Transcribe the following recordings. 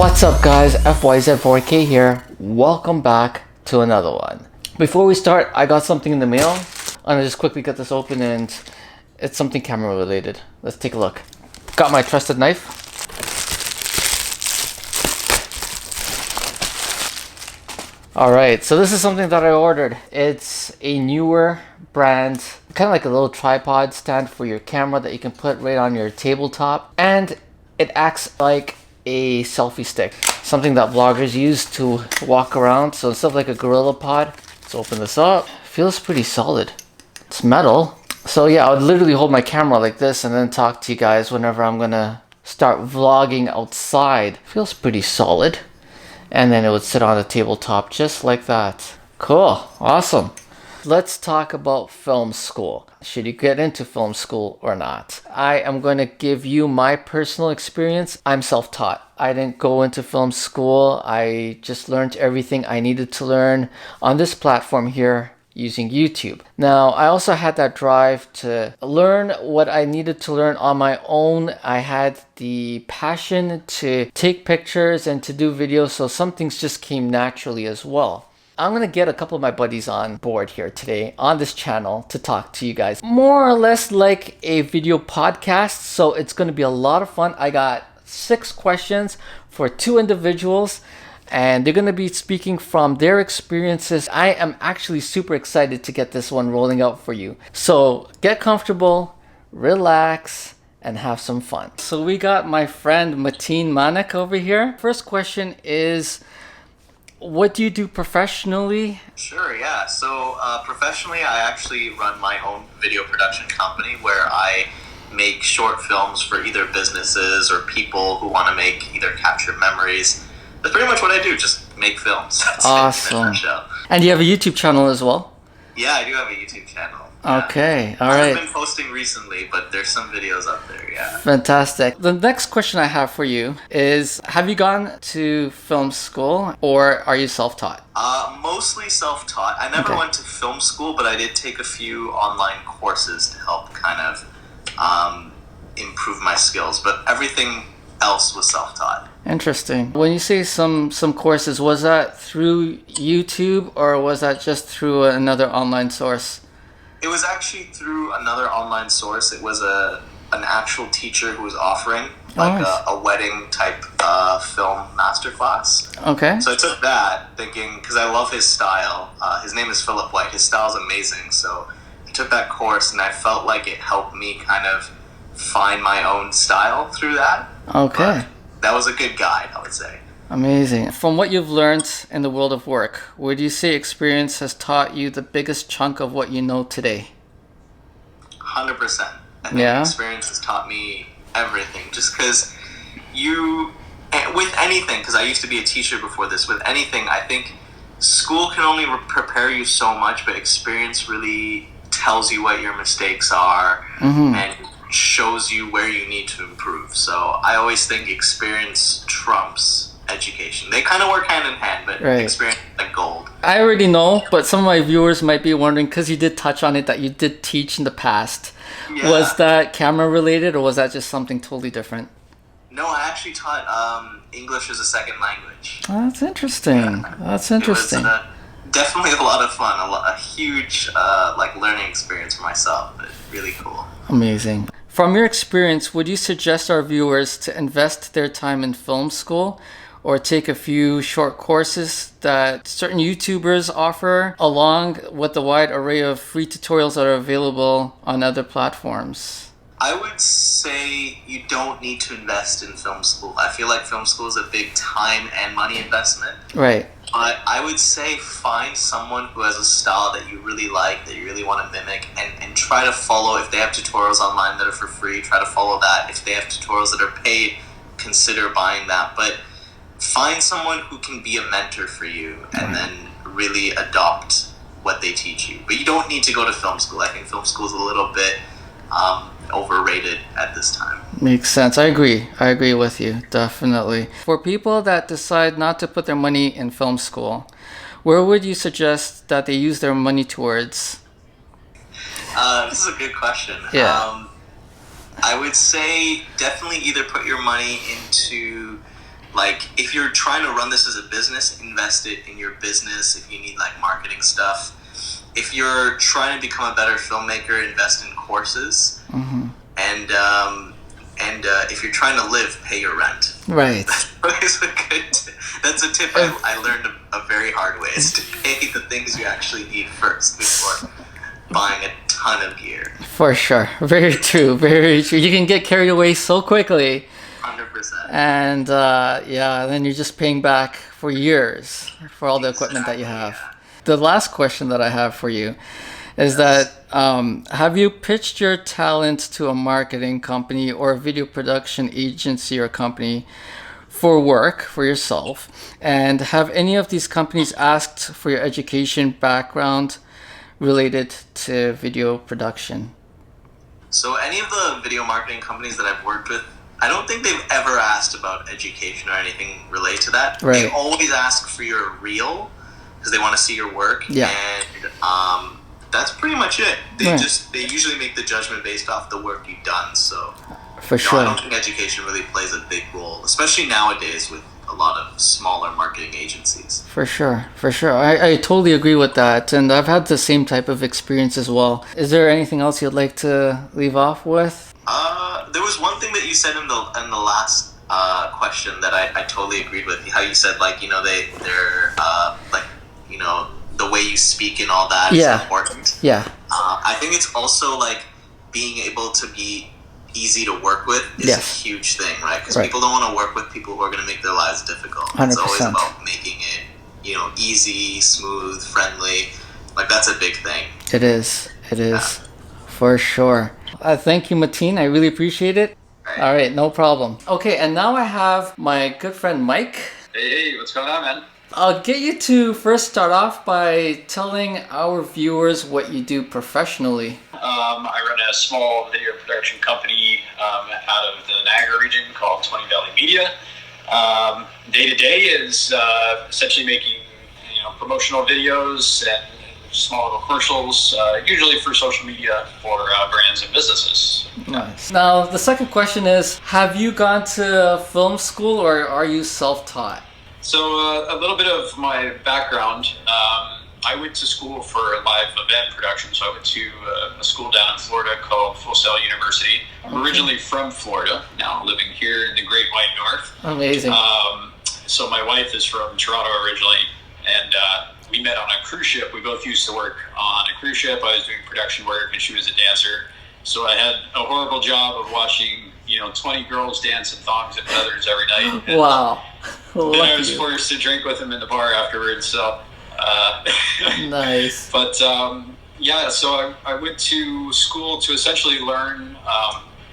What's up guys, FYZ4K here. Welcome back to another one. Before we start, I got something in the mail. I'm gonna just quickly get this open and it's something camera related. Let's take a look. Got my trusted knife. Alright, so this is something that I ordered. It's a newer brand, kind of like a little tripod stand for your camera that you can put right on your tabletop. And it acts like a selfie stick, something that vloggers use to walk around. So instead of like a gorilla pod, let's open this up. Feels pretty solid. It's metal. So yeah, I would literally hold my camera like this and then talk to you guys whenever I'm gonna start vlogging outside. Feels pretty solid. And then it would sit on the tabletop just like that. Cool, awesome. Let's talk about film school. Should you get into film school or not? I am going to give you my personal experience. I'm self-taught. I didn't go into film school. I just learned everything I needed to learn on this platform here using YouTube. Now, I also had that drive to learn what I needed to learn on my own. I had the passion to take pictures and to do videos, so some things just came naturally as well. I'm gonna get a couple of my buddies on board here today on this channel to talk to you guys. More or less like a video podcast, so it's gonna be a lot of fun. I got 6 questions for 2 individuals, and they're gonna be speaking from their experiences. I am actually super excited to get this one rolling out for you. So get comfortable, relax, and have some fun. So we got my friend Mateen Manek over here. First question is, what do you do professionally? Sure, yeah. So professionally, I actually run my own video production company where I make short films for either businesses or people who want to make either capture memories. That's pretty much what I do, just make films. That's awesome. it. And you have a YouTube channel as well? Yeah, I do have a YouTube channel. Yeah. Okay, all right. I haven't been posting recently, but there's some videos up there, yeah. Fantastic. The next question I have for you is, have you gone to film school or are you self-taught? Mostly self-taught. I never went to film school, but I did take a few online courses to help kind of improve my skills, but everything else was self-taught. Interesting. When you say some courses, was that through YouTube or was that just through another online source? It was actually through another online source. It was an actual teacher who was offering like a wedding type film masterclass. Okay. So I took that thinking, because I love his style. His name is Philip White. His style is amazing. So I took that course and I felt like it helped me kind of find my own style through that. Okay. But that was a good guide, I would say. Amazing. From what you've learned in the world of work, would you say experience has taught you the biggest chunk of what you know today? 100%. I think experience has taught me everything. Just because with anything, because I used to be a teacher before this, with anything, I think school can only prepare you so much, but experience really tells you what your mistakes are and shows you where you need to improve. So I always think experience trumps education. They kind of work hand in hand, but experience is like gold. I already know, but some of my viewers might be wondering, because you did touch on it, that you did teach in the past. Yeah. Was that camera related or was that just something totally different? No, I actually taught English as a second language. Oh, that's interesting. Yeah. That's interesting. It was definitely a lot of fun, a huge like learning experience for myself, but really cool. Amazing. From your experience, would you suggest our viewers to invest their time in film school or take a few short courses that certain YouTubers offer along with the wide array of free tutorials that are available on other platforms? I would say you don't need to invest in film school. I feel like film school is a big time and money investment. Right. But I would say find someone who has a style that you really like, that you really want to mimic, and try to follow. If they have tutorials online that are for free, try to follow that. If they have tutorials that are paid, consider buying that. But find someone who can be a mentor for you and then really adopt what they teach you. But you don't need to go to film school. I think film school is a little bit overrated at this time. Makes sense. I agree with you, definitely. For people that decide not to put their money in film school, where would you suggest that they use their money towards? This is a good question. Yeah. I would say definitely either put your money into like, if you're trying to run this as a business, invest it in your business. If you need like marketing stuff, if you're trying to become a better filmmaker, invest in courses. Mm-hmm. And if you're trying to live, pay your rent. Right. That's a tip I learned a very hard way, is to pay the things you actually need first before buying a ton of gear. For sure. Very true. Very true. You can get carried away so quickly. 100%. And then you're just paying back for years for all the equipment that you have. Yeah. The last question that I have for you is that have you pitched your talent to a marketing company or a video production agency or company for work for yourself? And have any of these companies asked for your education background related to video production? So any of the video marketing companies that I've worked with, I don't think they've ever asked about education or anything related to that. Right. They always ask for your reel because they want to see your work. Yeah. And that's pretty much it. They Right. they usually make the judgment based off the work you've done. So For I sure. don't think education really plays a big role, especially nowadays with a lot of smaller marketing agencies. For sure. For sure. I totally agree with that. And I've had the same type of experience as well. Is there anything else you'd like to leave off with? There was one thing that you said in the last question that I totally agreed with. How you said, like, they're like, the way you speak and all that is important. Yeah. I think it's also like being able to be easy to work with is a huge thing, right? Because people don't want to work with people who are going to make their lives difficult. 100%. It's always about making it, easy, smooth, friendly. Like, that's a big thing. It is. It is. For sure. Thank you, Mateen. I really appreciate it. All right, no problem. Okay, and now I have my good friend Mike. Hey, what's going on, man? I'll get you to first start off by telling our viewers what you do professionally. I run a small video production company out of the Niagara region called 20 Valley Media. Day to day is essentially making promotional videos and small little commercials, usually for social media for brands and businesses. Nice. Now, the second question is, have you gone to film school or are you self-taught? So a little bit of my background. I went to school for live event production. So I went to a school down in Florida called Full Sail University. I'm originally from Florida, now living here in the Great White North. Amazing. So my wife is from Toronto originally, and we met on a cruise ship. We both used to work on a cruise ship. I was doing production work and she was a dancer. So I had a horrible job of watching 20 girls dance in thongs and feathers every night. And wow. then I was forced to drink with them in the bar afterwards. So, nice. But so I went to school to essentially learn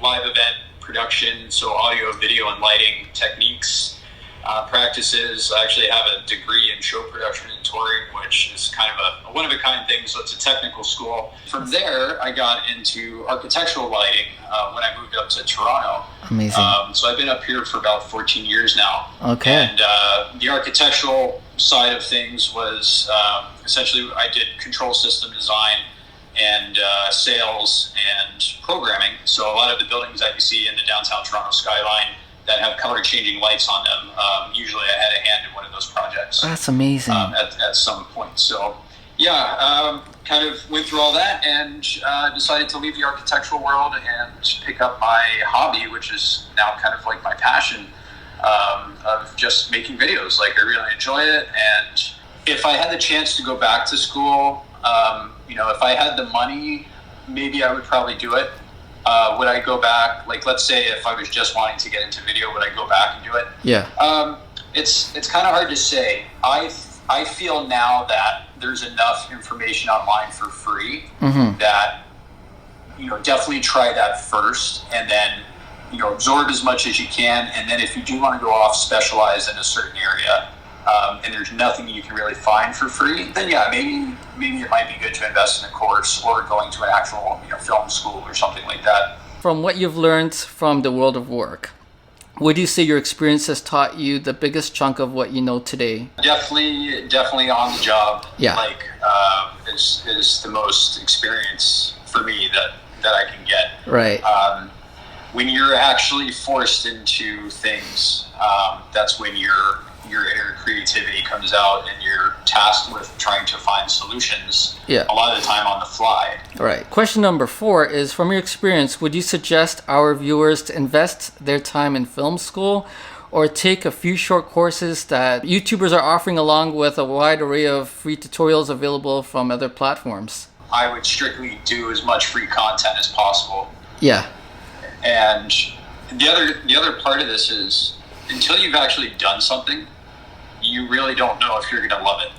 live event production, so audio, video, and lighting techniques, practices. I actually have a degree in show production and touring, which is kind of a one-of-a-kind thing, so it's a technical school. From there, I got into architectural lighting when I moved up to Toronto. Amazing. So I've been up here for about 14 years now. Okay. And the architectural side of things was essentially I did control system design and sales and programming. So a lot of the buildings that you see in the downtown Toronto skyline that have color changing lights on them, usually I had a hand in one of those projects. That's amazing. At some point. So kind of went through all that and decided to leave the architectural world and pick up my hobby, which is now kind of like my passion, of just making videos. Like, I really enjoy it. And if I had the chance to go back to school, if I had the money, maybe I would probably do it. Would I go back? Like, let's say if I was just wanting to get into video, would I go back and do it? Yeah. It's kind of hard to say. I feel now that there's enough information online for free that, definitely try that first, and then, absorb as much as you can. And then if you do want to go off, specialize in a certain area, and there's nothing you can really find for free, then maybe it might be good to invest in a course or going to an actual film school or something like that. From what you've learned from the world of work, would you say your experience has taught you the biggest chunk of what you know today? Definitely on the job. Yeah. Like, is the most experience for me that I can get. Right. when you're actually forced into things, that's when your inner creativity comes out, and you're tasked with trying to find solutions. Yeah. A lot of the time on the fly. All right. Question number 4 is, from your experience, would you suggest our viewers to invest their time in film school, or take a few short courses that YouTubers are offering, along with a wide array of free tutorials available from other platforms? I would strictly do as much free content as possible. Yeah. And the other part of this is, until you've actually done something, you really don't know if you're going to love it.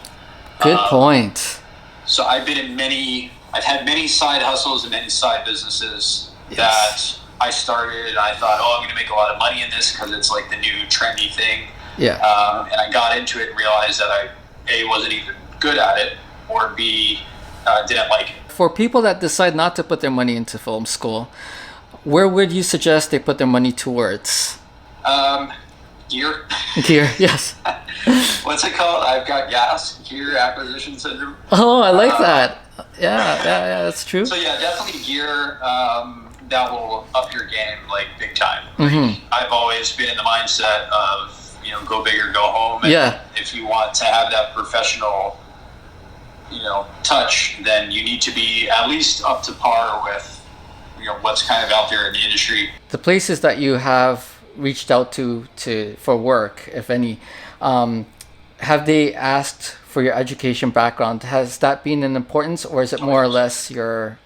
Good point. So I've had many side hustles and many side businesses that I started, and I thought, I'm going to make a lot of money in this because it's like the new trendy thing. Yeah. And I got into it and realized that I, A, wasn't even good at it, or B, didn't like it. For people that decide not to put their money into film school, where would you suggest they put their money towards? Gear. Gear, yes. What's it called? I've got gear acquisition syndrome. Oh, I like that. Yeah, that's true. So yeah, definitely gear. That will up your game like big time. Mm-hmm. I've always been in the mindset of, go big or go home. And if you want to have that professional, touch, then you need to be at least up to par with, what's kind of out there in the industry. The places that you have reached out to for work, if any, have they asked for your education background? Has that been an importance, or is it more or less your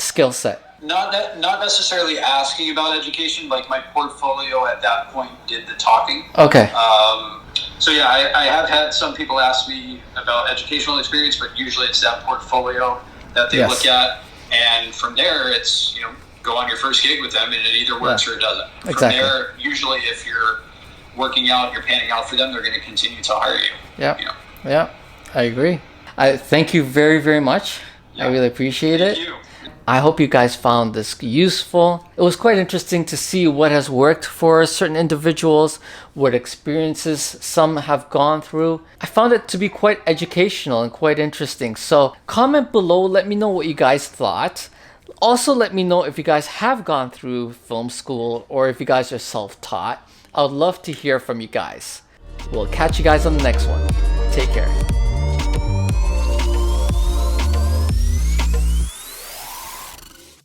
skill set? Not necessarily asking about education. Like, my portfolio at that point did the talking. Okay. So yeah, I have had some people ask me about educational experience, but usually it's that portfolio that they look at, and from there it's go on your first gig with them, and it either works or it doesn't. From there, usually if you're working out, you're panning out for them, they're going to continue to hire you. Yeah, I agree. I thank you very, very much. I really appreciate it. Thank you. I hope you guys found this useful. It was quite interesting to see what has worked for certain individuals, what experiences some have gone through. I found it to be quite educational and quite interesting. So comment below, let me know what you guys thought. Also, let me know if you guys have gone through film school or if you guys are self-taught. I would love to hear from you guys. We'll catch you guys on the next one. Take care.